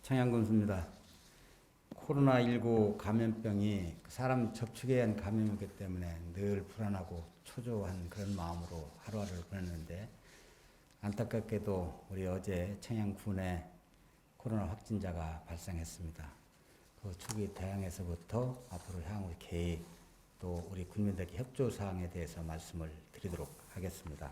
청양군수입니다. 코로나19 감염병이 사람 접촉에 의한 감염이기 때문에 늘 불안하고 초조한 그런 마음으로 하루하루를 보냈는데, 안타깝게도 우리 어제 청양군에 코로나 확진자가 발생했습니다. 그 초기 대응에서부터 앞으로 향후 계획, 또 우리 국민들께 협조사항에 대해서 말씀을 드리도록 하겠습니다.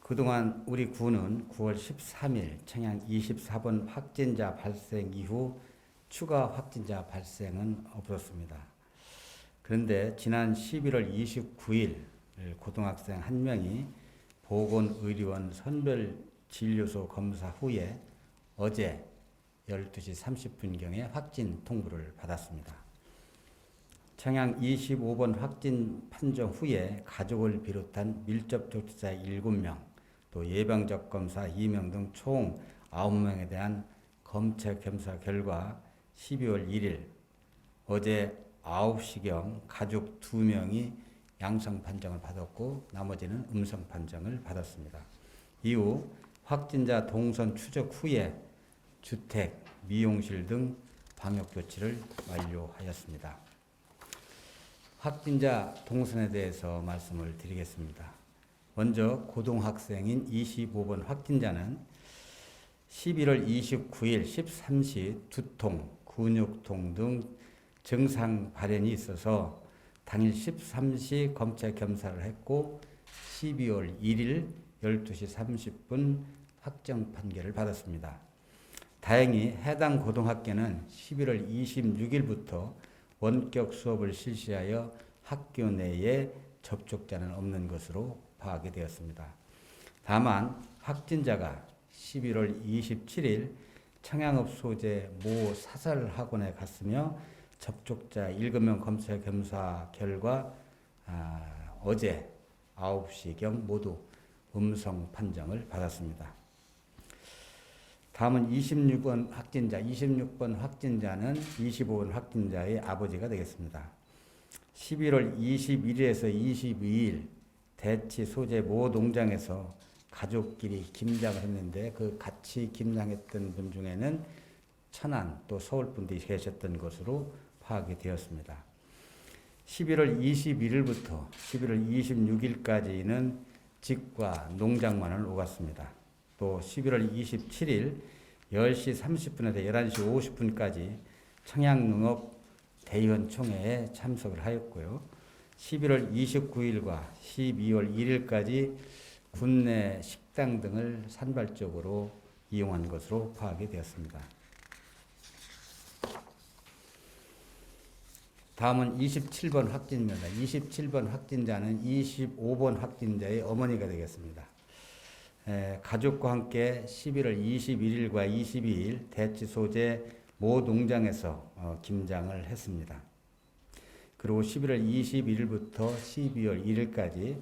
그동안 우리 군은 9월 13일 청양 24번 확진자 발생 이후 추가 확진자 발생은 없었습니다. 그런데 지난 11월 29일 고등학생 한 명이 보건의료원 선별진료소 검사 후에 어제 12시 30분경에 확진 통보를 받았습니다. 청양 25번 확진 판정 후에 가족을 비롯한 밀접 접촉자 7명, 또 예방적 검사 2명 등 총 9명에 대한 검체 검사 결과 12월 1일 어제 9시경 가족 2명이 양성 판정을 받았고 나머지는 음성 판정을 받았습니다. 이후 확진자 동선 추적 후에 주택, 미용실 등 방역 조치를 완료하였습니다. 확진자 동선에 대해서 말씀을 드리겠습니다. 먼저 고등학생인 25번 확진자는 11월 29일 13시 두통, 근육통 등 증상 발현이 있어서 당일 13시 검체 검사를 했고 12월 1일 12시 30분 확정 판결을 받았습니다. 다행히 해당 고등학교는 11월 26일부터 원격 수업을 실시하여 학교 내에 접촉자는 없는 것으로 파악이 되었습니다. 다만 확진자가 11월 27일 청양읍 소재 모 사설학원에 갔으며 접촉자 7명 검체 검사 결과 어제 9시경 모두 음성 판정을 받았습니다. 다음은 26번 확진자, 26번 확진자는 25번 확진자의 아버지가 되겠습니다. 11월 21일에서 22일 대치 소재 모 농장에서 가족끼리 김장을 했는데 그 같이 김장했던 분 중에는 천안 또 서울 분들이 계셨던 것으로 파악이 되었습니다. 11월 21일부터 11월 26일까지는 집과 농장만을 오갔습니다. 또 11월 27일 10시 30분에서 11시 50분까지 청양농업 대의원 총회에 참석을 하였고요. 11월 29일과 12월 1일까지 군내 식당 등을 산발적으로 이용한 것으로 파악이 되었습니다. 다음은 27번 확진자입니다. 27번 확진자는 25번 확진자의 어머니가 되겠습니다. 가족과 함께 11월 21일과 22일 대치 소재 모 농장에서 김장을 했습니다. 그리고 11월 21일부터 12월 1일까지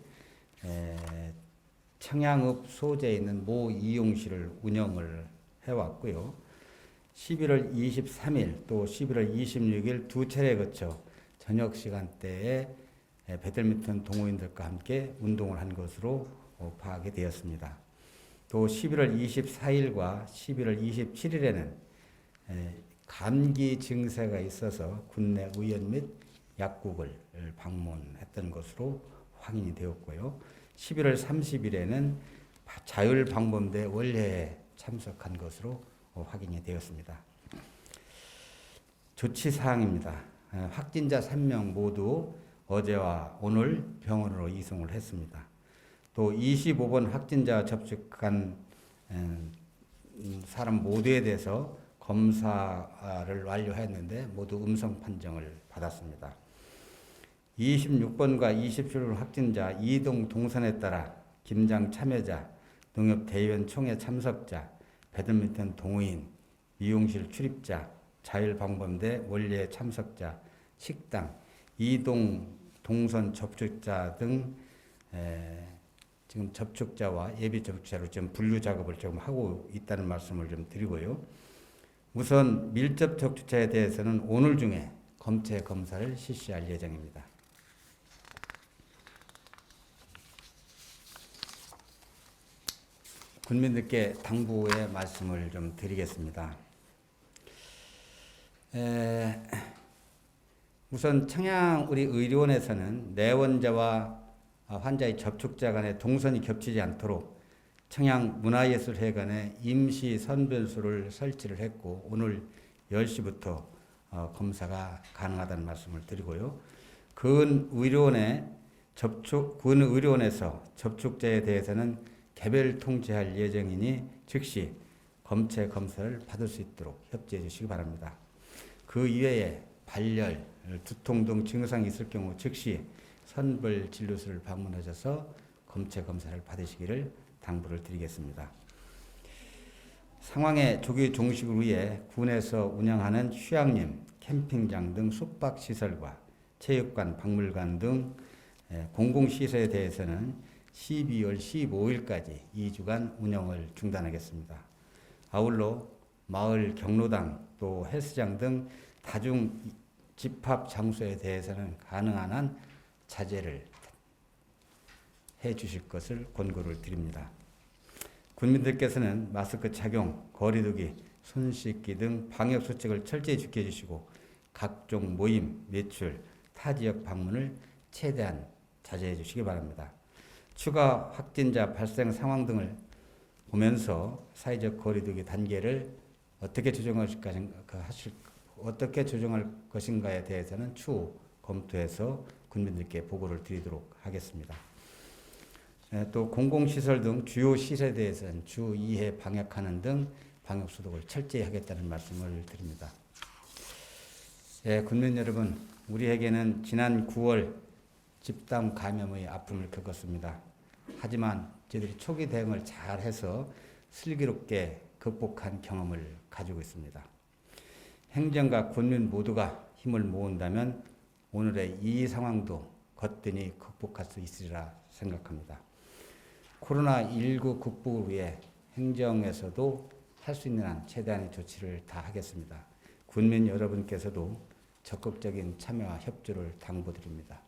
청양읍 소재에 있는 모 이용실을 운영을 해왔고요. 11월 23일 또 11월 26일 두 차례에 거쳐 저녁 시간대에 배드민턴 동호인들과 함께 운동을 한 것으로 파악이 되었습니다. 또 11월 24일과 11월 27일에는 감기 증세가 있어서 군내 의원 및 약국을 방문했던 것으로 확인이 되었고요. 11월 30일에는 자율방범대 원례에 참석한 것으로 확인이 되었습니다. 조치사항입니다. 확진자 3명 모두 어제와 오늘 병원으로 이송을 했습니다. 또 25번 확진자 접촉한 사람 모두에 대해서 검사를 완료했는데 모두 음성 판정을 받았습니다. 26번과 27번 확진자 이동 동선에 따라 김장 참여자, 농협 대의원 총회 참석자, 배드민턴 동호인, 미용실 출입자, 자율방범대 원례 참석자, 식당, 이동 동선 접촉자 등 지금 접촉자와 예비 접촉자로 좀 분류 작업을 좀 하고 있다는 말씀을 좀 드리고요. 우선 밀접 접촉자에 대해서는 오늘 중에 검체 검사를 실시할 예정입니다. 군민들께 당부의 말씀을 좀 드리겠습니다. 우선 청양 우리 의료원에서는 내원자와 환자의 접촉자 간의 동선이 겹치지 않도록 청양 문화예술회관에 임시 선별소를 설치를 했고 오늘 10시부터 검사가 가능하다는 말씀을 드리고요. 군 의료원에서 접촉자에 대해서는 개별 통제할 예정이니 즉시 검체 검사를 받을 수 있도록 협조해 주시기 바랍니다. 그 이외에 발열, 두통 등 증상이 있을 경우 즉시 선별 진료소를 방문하셔서 검체 검사를 받으시기를 당부를 드리겠습니다. 상황의 조기 종식을 위해 군에서 운영하는 휴양림, 캠핑장 등 숙박시설과 체육관, 박물관 등 공공시설에 대해서는 12월 15일까지 2주간 운영을 중단하겠습니다. 아울러 마을 경로당 또 헬스장 등 다중 집합 장소에 대해서는 가능한 한 자제를 해 주실 것을 권고를 드립니다. 군민들께서는 마스크 착용, 거리두기, 손 씻기 등 방역 수칙을 철저히 지켜 주시고 각종 모임, 매출, 타 지역 방문을 최대한 자제해 주시기 바랍니다. 추가 확진자 발생 상황 등을 보면서 사회적 거리두기 단계를 어떻게 조정할 것인가에 대해서는 추후 검토해서 군민들께 보고를 드리도록 하겠습니다. 또 공공시설 등 주요 시설에 대해서는 주 2회 방역하는 등 방역수독을 철저히 하겠다는 말씀을 드립니다. 군민 여러분, 우리에게는 지난 9월 집단 감염의 아픔을 겪었습니다. 하지만 저희들이 초기 대응을 잘해서 슬기롭게 극복한 경험을 가지고 있습니다. 행정과 군민 모두가 힘을 모은다면 오늘의 이 상황도 거뜬히 극복할 수 있으리라 생각합니다. 코로나19 극복을 위해 행정에서도 할 수 있는 한 최대한의 조치를 다 하겠습니다. 군민 여러분께서도 적극적인 참여와 협조를 당부드립니다.